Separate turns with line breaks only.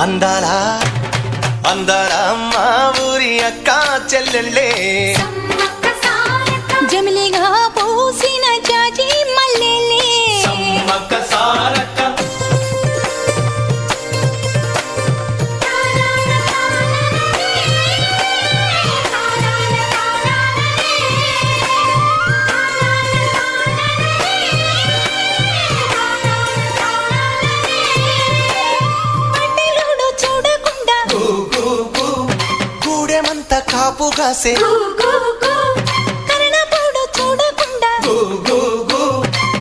అందాల అందాల మా ఊరి అక్క చెల్లెళ్ళే
జమిలిగా పూసిన జాజి మల్లెలే
సమ్మక్క సారక్క
చూడకుండా
గూడెమంత కాపు కాసే